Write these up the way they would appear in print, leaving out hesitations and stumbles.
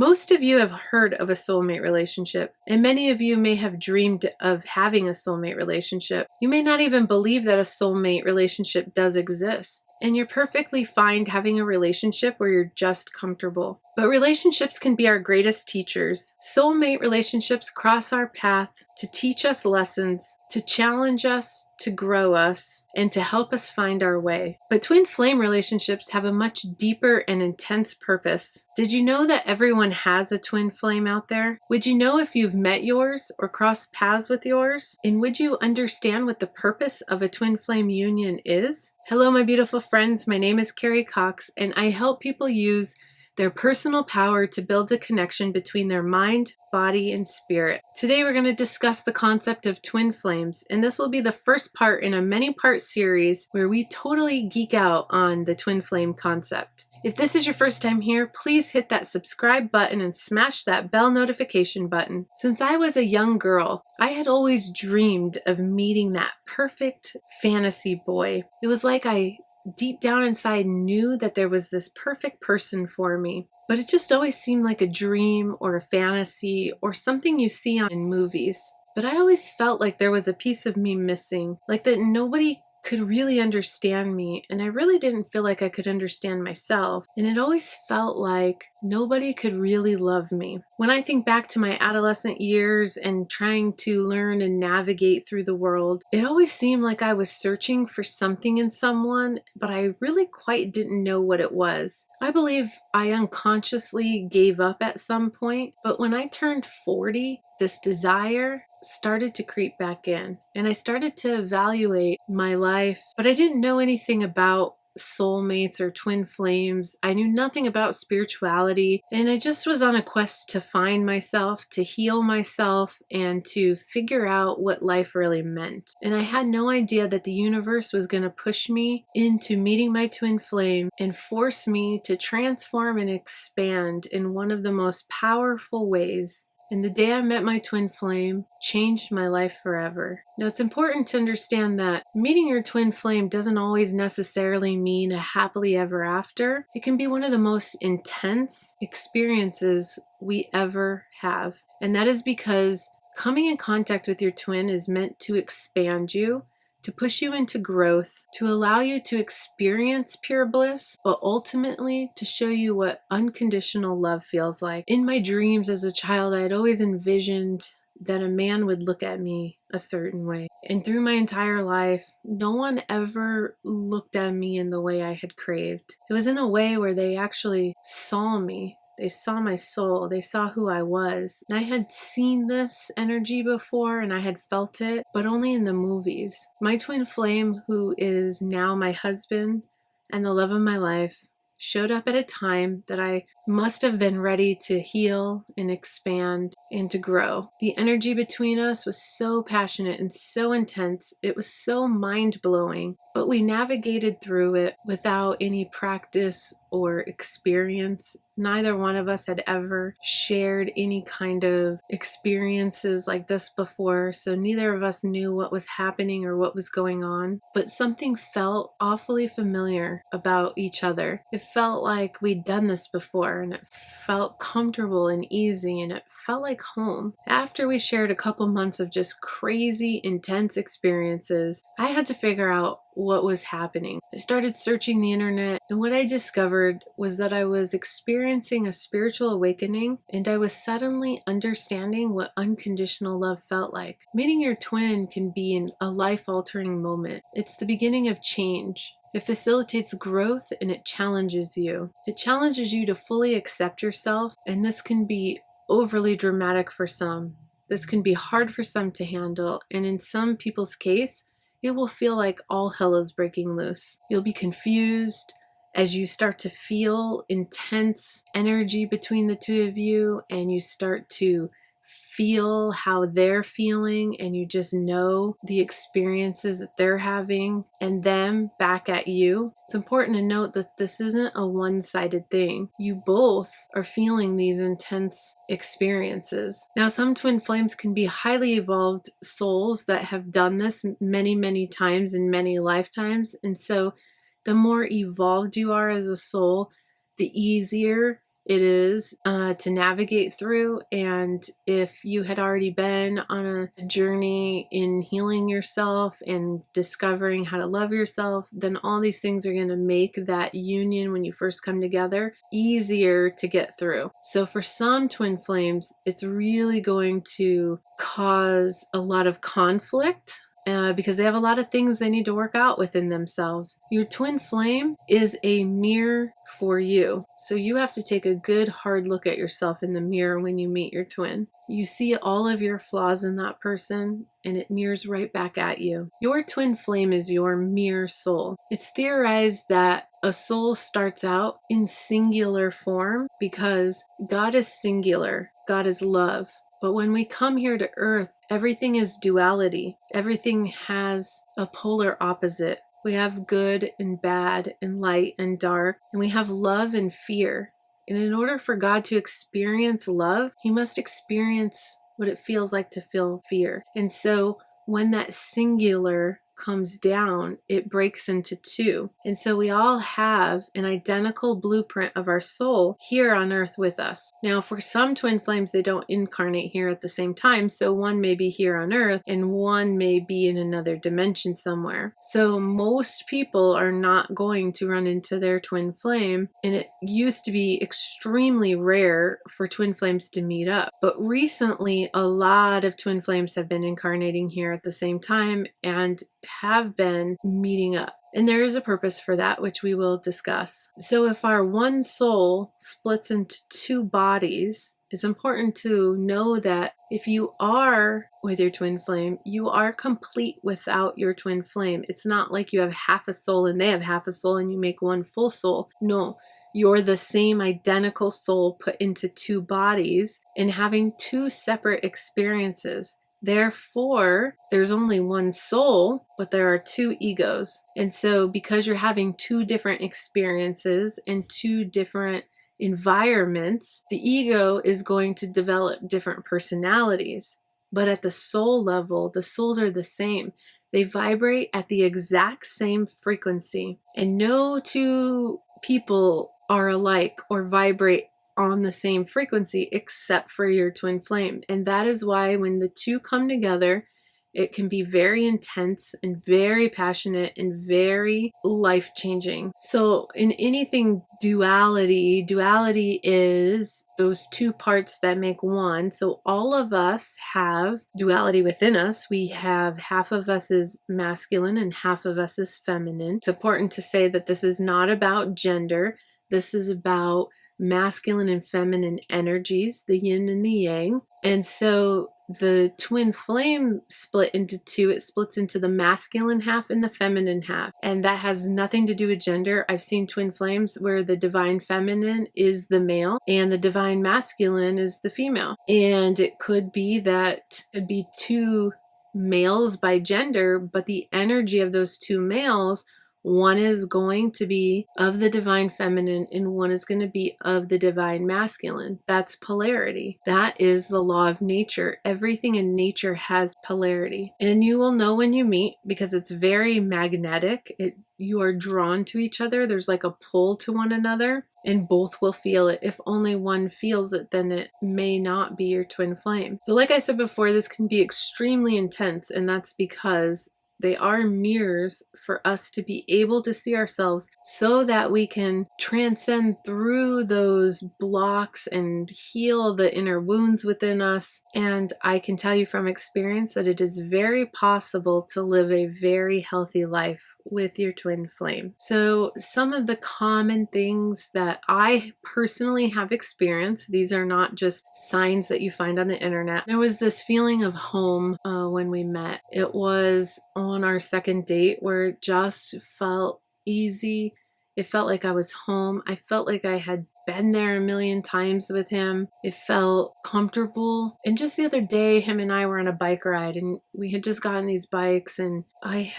Most of you have heard of a soulmate relationship, and many of you may have dreamed of having a soulmate relationship. You may not even believe that a soulmate relationship does exist, and you're perfectly fine having a relationship where you're just comfortable. But relationships can be our greatest teachers. Soulmate relationships cross our path to teach us lessons, to challenge us, to grow us, and to help us find our way. But twin flame relationships have a much deeper and intense purpose. Did you know that everyone has a twin flame out there? Would you know if you've met yours or crossed paths with yours? And would you understand what the purpose of a twin flame union is? Hello, my beautiful friends. My name is Carrie Cox, and I help people use their personal power to build a connection between their mind, body, and spirit. Today we're going to discuss the concept of twin flames, and this will be the first part in a many-part series where we totally geek out on the twin flame concept. If this is your first time here, please hit that subscribe button and smash that bell notification button. Since I was a young girl, I had always dreamed of meeting that perfect fantasy boy. It was like I deep down inside knew that there was this perfect person for me, but it just always seemed like a dream or a fantasy or something you see in movies. But I always felt like there was a piece of me missing, like that nobody could really understand me, and I really didn't feel like I could understand myself, and it always felt like nobody could really love me. When I think back to my adolescent years and trying to learn and navigate through the world, it always seemed like I was searching for something in someone, but I really quite didn't know what it was. I believe I unconsciously gave up at some point, but when I turned 40, this desire started to creep back in, and I started to evaluate my life, but I didn't know anything about soulmates or twin flames. I knew nothing about spirituality, and I just was on a quest to find myself, to heal myself, and to figure out what life really meant. And I had no idea that the universe was going to push me into meeting my twin flame and force me to transform and expand in one of the most powerful ways. And the day I met my twin flame changed my life forever. Now, it's important to understand that meeting your twin flame doesn't always necessarily mean a happily ever after. It can be one of the most intense experiences we ever have. And that is because coming in contact with your twin is meant to expand you, to push you into growth, to allow you to experience pure bliss, but ultimately to show you what unconditional love feels like. In my dreams as a child, I had always envisioned that a man would look at me a certain way. And through my entire life, no one ever looked at me in the way I had craved. It was in a way where they actually saw me. They saw my soul. They saw who I was. And I had seen this energy before, and I had felt it, but only in the movies. My twin flame, who is now my husband and the love of my life, showed up at a time that I must have been ready to heal and expand and to grow. The energy between us was so passionate and so intense. It was so mind-blowing, but we navigated through it without any practice or experience. Neither one of us had ever shared any kind of experiences like this before, so neither of us knew what was happening or what was going on, but something felt awfully familiar about each other. It felt like we'd done this before, and it felt comfortable and easy, and it felt like home. After we shared a couple months of just crazy, intense experiences, I had to figure out what was happening. I started searching the internet, and what I discovered was that I was experiencing a spiritual awakening, and I was suddenly understanding what unconditional love felt like. Meeting your twin can be a life-altering moment. It's the beginning of change. It facilitates growth, and it challenges you. It challenges you to fully accept yourself, and this can be overly dramatic for some. This can be hard for some to handle, and in some people's case, it will feel like all hell is breaking loose. You'll be confused as you start to feel intense energy between the two of you, and you start to feel how they're feeling, and you just know the experiences that they're having and them back at you. It's important to note that this isn't a one-sided thing. You both are feeling these intense experiences. Now, some twin flames can be highly evolved souls that have done this many, many times in many lifetimes, and so the more evolved you are as a soul, the easier it is to navigate through. And if you had already been on a journey in healing yourself and discovering how to love yourself, then all these things are going to make that union when you first come together easier to get through. So for some twin flames, it's really going to cause a lot of conflict because they have a lot of things they need to work out within themselves. Your twin flame is a mirror for you. So you have to take a good hard look at yourself in the mirror when you meet your twin. You see all of your flaws in that person, and it mirrors right back at you. Your twin flame is your mirror soul. It's theorized that a soul starts out in singular form because God is singular. God is love. But when we come here to earth, everything is duality. Everything has a polar opposite. We have good and bad and light and dark, and we have love and fear. And in order for God to experience love, he must experience what it feels like to feel fear. And so when that singular comes down, it breaks into two. And so we all have an identical blueprint of our soul here on earth with us. Now, for some twin flames, they don't incarnate here at the same time. So one may be here on earth and one may be in another dimension somewhere. So most people are not going to run into their twin flame. And it used to be extremely rare for twin flames to meet up. But recently, a lot of twin flames have been incarnating here at the same time and have been meeting up. And there is a purpose for that, which we will discuss. So if our one soul splits into two bodies, it's important to know that if you are with your twin flame, you are complete without your twin flame. It's not like you have half a soul and they have half a soul and you make one full soul. No, you're the same identical soul put into two bodies and having two separate experiences. Therefore, there's only one soul, but there are two egos. And so because you're having two different experiences and two different environments, the ego is going to develop different personalities. But at the soul level, the souls are the same. They vibrate at the exact same frequency. And no two people are alike or vibrate on the same frequency except for your twin flame. And that is why when the two come together, it can be very intense and very passionate and very life-changing. So in anything duality is those two parts that make one. So all of us have duality within us. We have half of us is masculine and half of us is feminine. It's important to say that this is not about gender. This is about masculine and feminine energies, the yin and the yang. And so the twin flame split into two. It splits into the masculine half and the feminine half. And that has nothing to do with gender. I've seen twin flames where the divine feminine is the male and the divine masculine is the female. And it could be that it'd be two males by gender, but the energy of those two males, one is going to be of the divine feminine and one is going to be of the divine masculine. That's polarity. That is the law of nature. Everything in nature has polarity. And you will know when you meet because it's very magnetic. You are drawn to each other. There's like a pull to one another and both will feel it. If only one feels it, then it may not be your twin flame. So like I said before, this can be extremely intense, and that's because they are mirrors for us to be able to see ourselves so that we can transcend through those blocks and heal the inner wounds within us. And I can tell you from experience that it is very possible to live a very healthy life with your twin flame. So some of the common things that I personally have experienced, these are not just signs that you find on the internet. There was this feeling of home when we met. It was on our second date where it just felt easy. It felt like I was home. I felt like I had been there a million times with him. It felt comfortable. And just the other day, him and I were on a bike ride and we had just gotten these bikes and I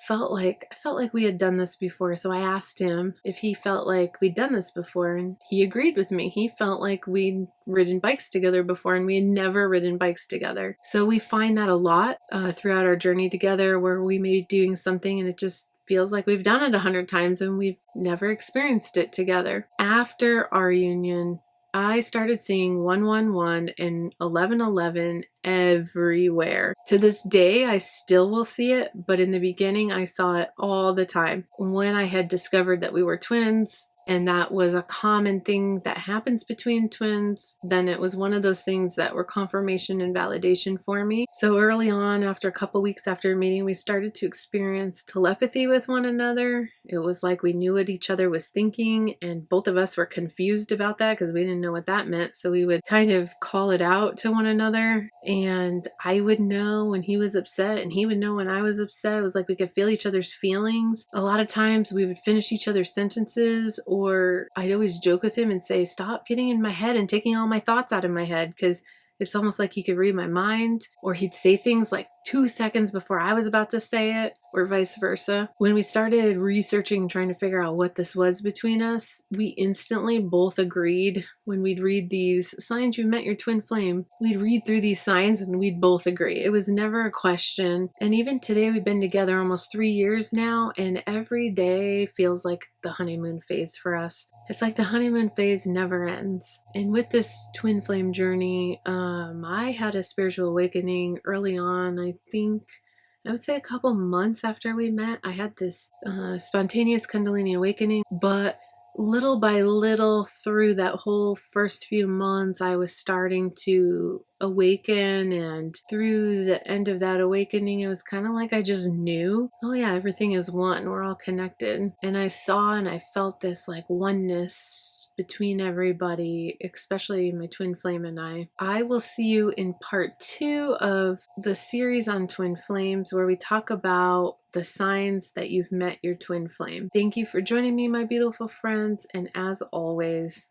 felt like we had done this before. So I asked him if he felt like we'd done this before and he agreed with me. He felt like we'd ridden bikes together before and we had never ridden bikes together. So we find that a lot throughout our journey together where we may be doing something and it just feels like we've done it 100 times and we've never experienced it together. After our union, I started seeing 111 and 1111 everywhere. To this day, I still will see it, but in the beginning, I saw it all the time. When I had discovered that we were twins, and that was a common thing that happens between twins, then it was one of those things that were confirmation and validation for me. So early on, after a couple weeks after meeting, we started to experience telepathy with one another. It was like we knew what each other was thinking, and both of us were confused about that because we didn't know what that meant. So we would kind of call it out to one another, and I would know when he was upset, and he would know when I was upset. It was like we could feel each other's feelings. A lot of times we would finish each other's sentences, or I'd always joke with him and say, stop getting in my head and taking all my thoughts out of my head, because it's almost like he could read my mind. Or he'd say things like 2 seconds before I was about to say it, or vice versa. When we started researching, trying to figure out what this was between us, we instantly both agreed. When we'd read these signs you've met your twin flame, we'd read through these signs and we'd both agree. It was never a question. And even today, we've been together almost 3 years now, and every day feels like the honeymoon phase for us. It's like the honeymoon phase never ends. And with this twin flame journey, I had a spiritual awakening early on. I would say a couple months after we met, I had this spontaneous Kundalini awakening. But little by little, through that whole first few months, I was starting to awaken, and through the end of that awakening, it was kind of like I just knew, oh yeah, everything is one, we're all connected. And I saw and I felt this like oneness between everybody, especially my twin flame and I will see you in part 2 of the series on twin flames, where we talk about the signs that you've met your twin flame. Thank you for joining me, my beautiful friends, and as always,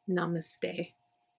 namaste.